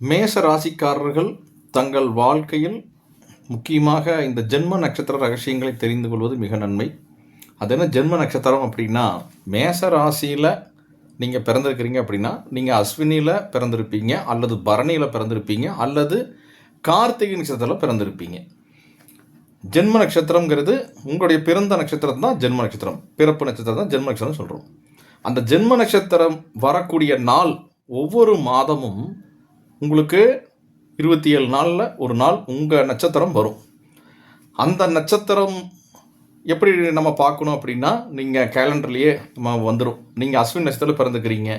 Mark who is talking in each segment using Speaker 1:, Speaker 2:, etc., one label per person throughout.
Speaker 1: மேச ராசிக்காரர்கள் தங்கள் வாழ்க்கையில் முக்கியமாக இந்த ஜென்ம நட்சத்திர ரகசியங்களை தெரிந்து கொள்வது மிக நன்மை. அது என்ன ஜென்ம நட்சத்திரம் அப்படின்னா, மேச ராசியில் நீங்கள் பிறந்திருக்கிறீங்க அப்படின்னா நீங்கள் அஸ்வினியில் பிறந்திருப்பீங்க, அல்லது பரணியில் பிறந்திருப்பீங்க, அல்லது கார்த்திகை நட்சத்திரத்தில் பிறந்திருப்பீங்க. ஜென்ம நட்சத்திரங்கிறது உங்களுடைய பிறந்த நட்சத்திரம் தான் ஜென்ம நட்சத்திரம், பிறப்பு நட்சத்திரம் தான் ஜென்ம நட்சத்திரம் சொல்கிறோம். அந்த ஜென்ம நட்சத்திரம் வரக்கூடிய நாள் ஒவ்வொரு மாதமும் உங்களுக்கு 27 நாளில் ஒரு நாள் உங்கள் நட்சத்திரம் வரும். அந்த நட்சத்திரம் எப்படி நம்ம பார்க்கணும் அப்படின்னா, நீங்கள் கேலண்டர்லேயே நம்ம வந்துடும். நீங்கள் அஸ்வின் நட்சத்திரத்தில் பிறந்துக்கிறீங்க,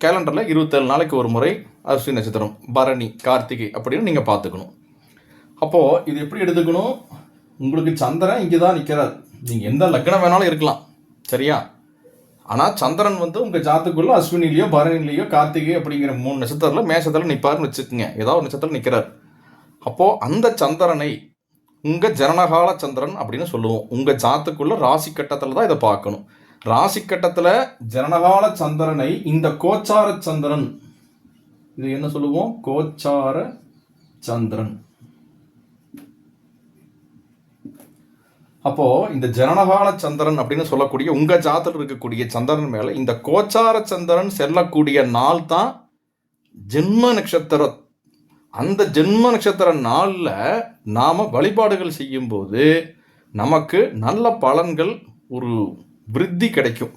Speaker 1: கேலண்டரில் 27 நாளைக்கு ஒரு முறை அஸ்வின் நட்சத்திரம், பரணி, கார்த்திகை அப்படின்னு நீங்கள் பார்த்துக்கணும். அப்போது இது எப்படி எடுத்துக்கணும், உங்களுக்கு சந்திரன் இங்கே தான் நிற்கிறார். நீங்கள் எந்த லக்னம் வேணாலும் இருக்கலாம், சரியா? ஆனால் சந்திரன் உங்கள் ஜாதத்துக்குள்ளே அஸ்வினிலேயோ பரணிலேயோ கார்த்திகை அப்படிங்கிற 3 நட்சத்திரத்தில் மேஷத்தில் நிற்பார்னு வச்சுக்கோங்க. ஏதாவது ஒரு நட்சத்திரம் நிற்கிறார். அப்போது அந்த சந்திரனை உங்கள் ஜனனகால சந்திரன் அப்படின்னு சொல்லுவோம். உங்கள் ஜாதத்துக்குள்ள ராசி கட்டத்தில் தான் இதை பார்க்கணும். ராசி கட்டத்தில் ஜனனகால சந்திரனை இந்த கோச்சார சந்திரன், இது என்ன சொல்லுவோம், கோச்சார சந்திரன். அப்போது இந்த ஜனனகால சந்திரன் அப்படின்னு சொல்லக்கூடிய உங்கள் ஜாதத்தில் இருக்கக்கூடிய சந்திரன் மேலே இந்த கோச்சார சந்திரன் செல்லக்கூடிய நாள் தான் ஜென்ம நட்சத்திரம். அந்த ஜென்ம நட்சத்திர நாளில் நாம் வழிபாடுகள் செய்யும்போது நமக்கு நல்ல பலன்கள், ஒரு விருத்தி கிடைக்கும்,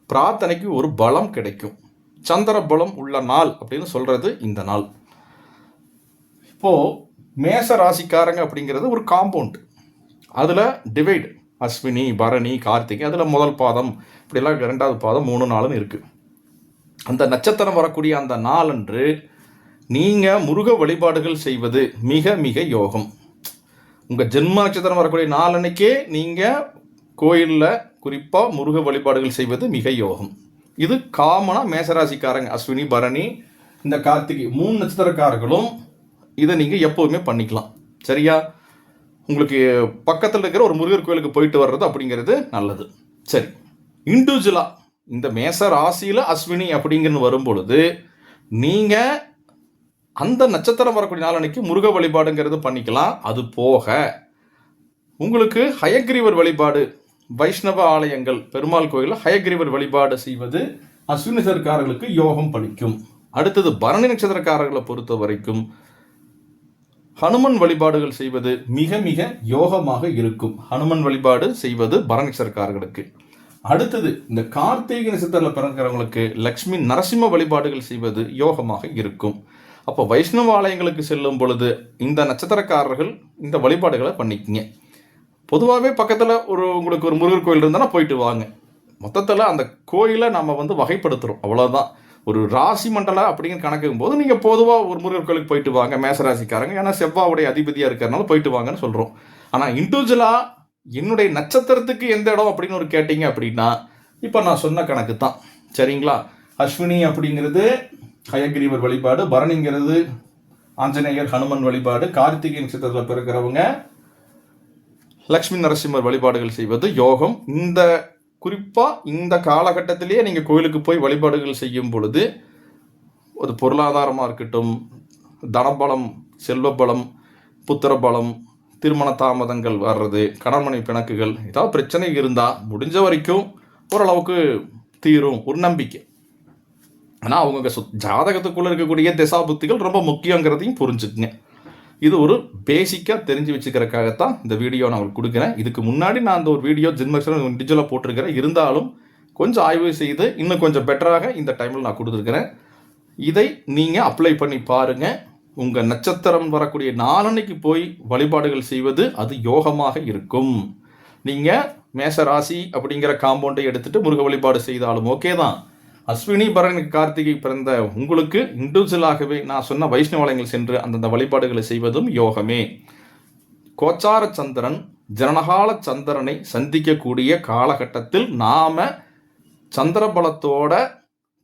Speaker 1: பிரார்த்தனைக்கு ஒரு பலம் கிடைக்கும். சந்திர பலம் உள்ள நாள் அப்படின்னு சொல்கிறது இந்த நாள். இப்போது மேச ராசிக்காரங்க அப்படிங்கிறது ஒரு காம்பவுண்ட். அதில் டிவைடு அஸ்வினி, பரணி, கார்த்திகை, அதில் முதல் பாதம், இப்படிலாம் 2வது பாதம், 3, 4ன்னு இருக்குது. அந்த நட்சத்திரம் வரக்கூடிய அந்த நாளன்று நீங்கள் முருக வழிபாடுகள் செய்வது மிக மிக யோகம். உங்கள் ஜென்ம நட்சத்திரம் வரக்கூடிய நாளன்னைக்கே நீங்கள் கோயிலில் குறிப்பாக முருக வழிபாடுகள் செய்வது மிக யோகம். இது காமனாக மேசராசிக்காரங்க அஸ்வினி, பரணி, இந்த கார்த்திகை 3 நட்சத்திரக்காரர்களும் இதை நீங்கள் எப்போதுமே பண்ணிக்கலாம், சரியா? உங்களுக்கு பக்கத்தில் இருக்கிற ஒரு முருகர் கோயிலுக்கு போயிட்டு வர்றது அப்படிங்கிறது நல்லது. சரி, இண்டிவிஜுவலாக இந்த மேச ராசியில் அஸ்வினி அப்படிங்கிறது வரும்பொழுது நீங்கள் அந்த நட்சத்திரம் வரக்கூடிய நாளன்னைக்கு முருக வழிபாடுங்கிறது பண்ணிக்கலாம். அது போக உங்களுக்கு ஹயக்ரீவர் வழிபாடு, வைஷ்ணவ ஆலயங்கள், பெருமாள் கோயிலில் ஹயக்ரீவர் வழிபாடு செய்வது அஸ்வினி நட்சத்திரக்காரர்களுக்கு யோகம் பலிக்கும். அடுத்தது பரணி நட்சத்திரக்காரர்களை பொறுத்த வரைக்கும் ஹனுமன் வழிபாடுகள் செய்வது மிக மிக யோகமாக இருக்கும். ஹனுமன் வழிபாடு செய்வது பரணி நட்சத்திரக்காரர்களுக்கு. அடுத்தது இந்த கார்த்திகை நட்சத்திரத்தில் பிறக்கிறவங்களுக்கு லக்ஷ்மி நரசிம்ம வழிபாடுகள் செய்வது யோகமாக இருக்கும். அப்போ வைஷ்ணவ ஆலயங்களுக்கு செல்லும் பொழுது இந்த நட்சத்திரக்காரர்கள் இந்த வழிபாடுகளை பண்ணிக்கிங்க. பொதுவாகவே பக்கத்தில் உங்களுக்கு ஒரு முருகர் கோயில் இருந்தால் போயிட்டு வாங்க. மொத்தத்தில் அந்த கோயிலை நம்ம வகைப்படுத்துகிறோம், அவ்வளோதான். ஒரு ராசி மண்டலம் அப்படிங்கிற கணக்குக்கும் போது நீங்கள் பொதுவாக ஒரு முருகர் கோயிலுக்கு போயிட்டு வாங்க மேசராசிக்காரங்க, ஏன்னா செவ்வாவுடைய அதிபதியாக இருக்கிறனால போயிட்டு வாங்கன்னு சொல்கிறோம். ஆனால் இண்டிவிஜுவலாக என்னுடைய நட்சத்திரத்துக்கு எந்த இடம் அப்படின்னு ஒரு கேட்டிங்க அப்படின்னா இப்போ நான் சொன்ன கணக்கு தான், சரிங்களா? அஸ்வினி அப்படிங்கிறது ஹயக்ரீவர் வழிபாடு, பரணிங்கிறது ஆஞ்சநேயர் ஹனுமன் வழிபாடு, கார்த்திகை நட்சத்திரத்தில் பிறக்கிறவங்க லக்ஷ்மி நரசிம்மர் வழிபாடுகள் செய்வது யோகம். இந்த குறிப்பாக இந்த காலகட்டத்திலேயே நீங்கள் கோயிலுக்கு போய் வழிபாடுகள் செய்யும் பொழுது ஒரு பொருளாதாரமாக இருக்கட்டும், தனபலம், செல்வபலம், புத்திரபலம், திருமண தாமதங்கள் வர்றது, கணவனை பிணக்குகள், ஏதாவது பிரச்சனை இருந்தால் முடிஞ்ச வரைக்கும் ஓரளவுக்கு தீரும், ஒரு நம்பிக்கை. ஆனால் அவங்க ஜாதகத்துக்குள்ளே இருக்கக்கூடிய திசாபுத்திகள் ரொம்ப முக்கியங்கிறதையும் புரிஞ்சுக்குங்க. இது ஒரு பேசிக்காக தெரிஞ்சு வச்சுக்கிறதுக்காகத்தான் இந்த வீடியோ நான் உங்களுக்கு கொடுக்குறேன். இதுக்கு முன்னாடி நான் அந்த ஒரு வீடியோ ஜென்மக்ஷன் இண்டிவிஜுவலாக போட்டிருக்கிறேன். இருந்தாலும் கொஞ்சம் ஆய்வு செய்து இன்னும் கொஞ்சம் பெட்டராக இந்த டைமில் நான் கொடுத்துருக்கிறேன். இதை நீங்கள் அப்ளை பண்ணி பாருங்கள். உங்கள் நட்சத்திரம் வரக்கூடிய நாளன்னைக்கு போய் வழிபாடுகள் செய்வது அது யோகமாக இருக்கும். நீங்கள் மேச ராசி அப்படிங்கிற காம்பவுண்டை எடுத்துகிட்டு முருக வழிபாடு செய்தாலும் ஓகே தான். அஸ்வினி, பரணி, கார்த்திகை பிறந்த உங்களுக்கு இண்டிவிஜுவலாகவே நான் சொன்ன வைஷ்ணவ ஆலயங்கள் சென்று அந்தந்த வழிபாடுகளை செய்வதும் யோகமே. கோச்சார சந்திரன் ஜனனகால சந்திரனை சந்திக்கக்கூடிய காலகட்டத்தில் நாம் சந்திரபலத்தோட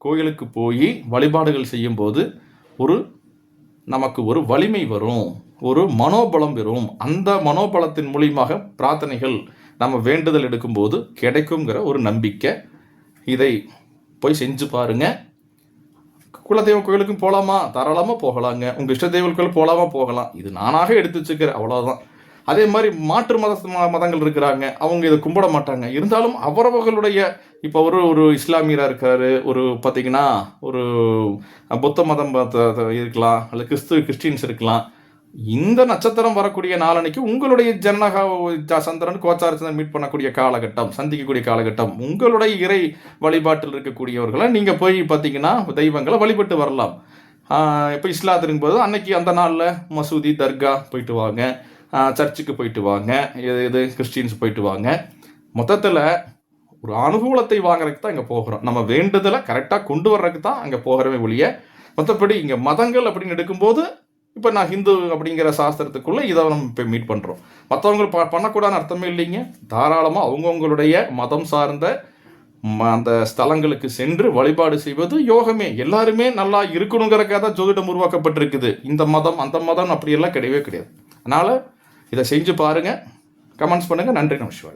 Speaker 1: கோயிலுக்கு போய் வழிபாடுகள் செய்யும்போது நமக்கு ஒரு வலிமை வரும், ஒரு மனோபலம் வரும். அந்த மனோபலத்தின் மூலியமாக பிரார்த்தனைகள் நம்ம வேண்டுதல் எடுக்கும்போது கிடைக்குங்கிற ஒரு நம்பிக்கை. இதை போய் செஞ்சு பாருங்கள். குலதெய்வ கோயிலுக்கும் போகலாமா? தாராளமாக போகலாங்க. உங்கள் இஷ்ட தெய்வ கோயில் போகலாமா? போகலாம். இது நானாக எடுத்து வச்சுக்கிறேன், அவ்வளோதான். அதே மாதிரி மாற்று மதங்கள் இருக்கிறாங்க, அவங்க இதை கும்பிட மாட்டாங்க. இருந்தாலும் அவரவர்களுடைய இப்போ ஒரு இஸ்லாமியராக இருக்காரு, ஒரு பார்த்தீங்கன்னா ஒரு புத்த மதம் இருக்கலாம், அல்லது கிறிஸ்டின்ஸ் இருக்கலாம். இந்த நட்சத்திரம் வரக்கூடிய நாளன்னைக்கு உங்களுடைய சந்திரன் கோச்சாரச்சந்திரன் மீட் பண்ணக்கூடிய காலகட்டம், சந்திக்கக்கூடிய காலகட்டம். உங்களுடைய இறை வழிபாட்டில் இருக்கக்கூடியவர்களை நீங்கள் போய் பார்த்தீங்கன்னா தெய்வங்களை வழிபட்டு வரலாம். இப்போ இஸ்லாத்தின் போது அன்னைக்கு அந்த நாளில் மசூதி, தர்கா போயிட்டு வாங்க, சர்ச்சுக்கு போயிட்டு வாங்க, இது கிறிஸ்டின்ஸ் போயிட்டு வாங்க. மொத்தத்தில் ஒரு அனுகூலத்தை வாங்குறதுக்கு தான் இங்கே போகிறோம். நம்ம வேண்டுதலை கரெக்டாக கொண்டு வர்றதுக்கு தான் அங்கே போகிறவே ஒழிய, மற்றபடி இங்கே மதங்கள் அப்படின்னு எடுக்கும்போது இப்போ நான் ஹிந்து அப்படிங்கிற சாஸ்திரத்துக்குள்ளே இதை நம்ம இப்போ மீட் பண்ணுறோம். மற்றவங்க பண்ணக்கூடாதுன்னு அர்த்தமே இல்லைங்க. தாராளமாக அவங்கவுங்களுடைய மதம் சார்ந்த அந்த ஸ்தலங்களுக்கு சென்று வழிபாடு செய்வது யோகமே. எல்லாருமே நல்லா இருக்கணுங்கிறக்காக தான் ஜோதிடம் உருவாக்கப்பட்டிருக்குது. இந்த மதம் அந்த மதம் அப்படியெல்லாம் கிடையவே கிடையாது. அதனால் இதை செஞ்சு பாருங்கள், கமெண்ட்ஸ் பண்ணுங்கள். நன்றி, நமஸ்காரம்.